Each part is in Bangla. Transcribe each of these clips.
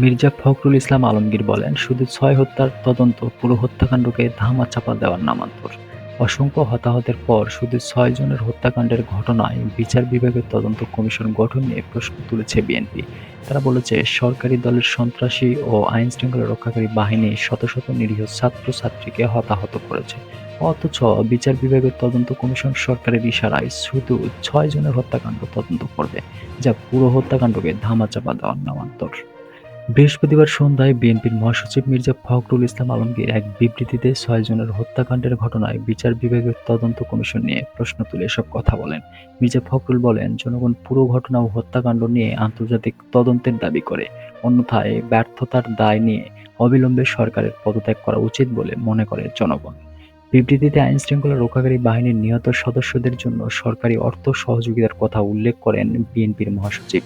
মির্জা ফখরুল ইসলাম আলমগীর বলেন, শুধু ৬ হত্যার তদন্ত পুরো হত্যাকাণ্ডকে ধামাচাপা দেওয়ার নামান্তর। অসংখ্য হতাহতের পর শুধু ৬ জনের হত্যাকাণ্ডের ঘটনায় বিচার বিভাগের তদন্ত কমিশন গঠন নিয়ে প্রশ্ন তুলেছে বিএনপি। তারা বলেছে, সরকারি দলের সন্ত্রাসী ও আইনশৃঙ্খলা রক্ষাকারী বাহিনী শত শত নিরীহ ছাত্রছাত্রীকে হতাহত করেছে। অথচ বিচার বিভাগের তদন্ত কমিশন সরকারের ইশারায় শুধু ৬ জনের হত্যাকাণ্ড তদন্ত করবে, যা পুরো হত্যাকাণ্ডকে ধামাচাপা দেওয়ার নামান্তর। বৃহস্পতিবার সন্ধ্যায় বিএনপির মহাসচিব মির্জা ফখরুল ইসলাম আলমগীর এক বিবৃতিতে ৬ জনের হত্যাকাণ্ডের ঘটনায় বিচার বিভাগের তদন্ত কমিশন নিয়ে প্রশ্ন তুলে এসব কথা বলেন। মির্জা ফখরুল বলেন, জনগণ পুরো ঘটনা ও হত্যাকাণ্ড নিয়ে আন্তর্জাতিক তদন্তের দাবি করে। অন্যথায় ব্যর্থতার দায় নিয়ে অবিলম্বে সরকারের পদত্যাগ করা উচিত বলে মনে করে জনগণ। বিবৃতিতে আইনশৃঙ্খলা রক্ষাকারী বাহিনীর নিহত সদস্যদের জন্য সরকারি অর্থ সহযোগিতার কথা উল্লেখ করেন বিএনপির মহাসচিব।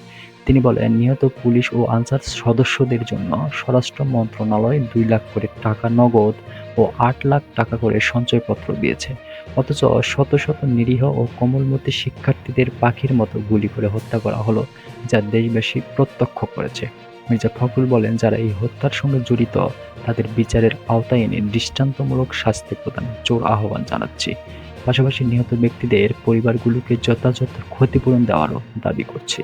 তিনি বলেন, নিহত পুলিশ ও আনসার সদস্যদের জন্য স্বরাষ্ট্র মন্ত্রণালয় ২ লাখ করে টাকা নগদ ও ৮ লাখ টাকা করে সঞ্চয়পত্র দিয়েছে। অথচ শত শত নিরীহ ও কোমলমতি শিক্ষার্থীদের পাখির মতো গুলি করে হত্যা করা হলো, যা দেশবাসী প্রত্যক্ষ করেছে। মির্জা ফখরুল বলেন, যারা এই হত্যার সঙ্গে জড়িত তাদের বিচারের আওতায় এনে দৃষ্টান্তমূলক শাস্তি প্রদানের জোর আহ্বান জানাচ্ছি। পাশাপাশি নিহত ব্যক্তিদের পরিবারগুলোকে যথাযথ ক্ষতিপূরণ দেওয়ারও দাবি করছি।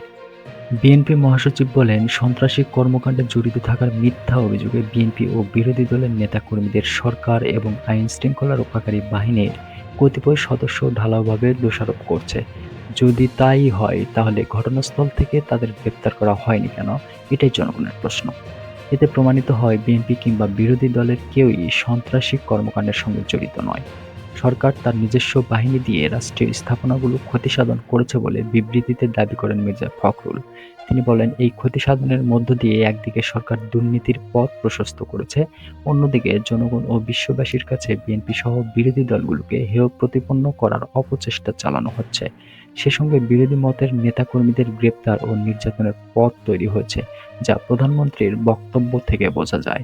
বিএনপি মহাসচিব বলেন, সন্ত্রাসী কর্মকাণ্ডে জড়িত থাকার মিথ্যা অভিযোগে বিএনপি ও বিরোধী দলের নেতাকর্মীদের সরকার এবং আইনশৃঙ্খলা রক্ষাকারী বাহিনীর কতিপয় সদস্য ঢালাওভাবে দোষারোপ করছে। যদি তাই হয়, তাহলে ঘটনাস্থল থেকে তাদের গ্রেপ্তার করা হয়নি কেন? এটাই জনগণের প্রশ্ন। এতে প্রমাণিত হয়, বিএনপি কিংবা বিরোধী দলের কেউই সন্ত্রাসী কর্মকাণ্ডের সঙ্গে জড়িত নয়। সরকার তার নিজস্ব বাহিনী দিয়ে রাষ্ট্রীয় স্থাপনাগুলো ক্ষতিসাধন করেছে বলে বিবৃতিতে দাবি করেন মির্জা ফখরুল। তিনি বলেন, এই ক্ষতিসাধনের মধ্য দিয়ে একদিকে সরকার দুর্নীতির পথ প্রশস্ত করেছে, অন্যদিকে জনগণ ও বিশ্ববাসীর কাছে বিএনপি সহ বিরোধী দলগুলোকে হেয় প্রতিপন্ন করার অপচেষ্টা চালানো হচ্ছে। সে সঙ্গে বিরোধী মতের নেতাকর্মীদের গ্রেপ্তার ও নির্যাতনের পথ তৈরি হয়েছে, যা প্রধানমন্ত্রীর বক্তব্য থেকে বোঝা যায়।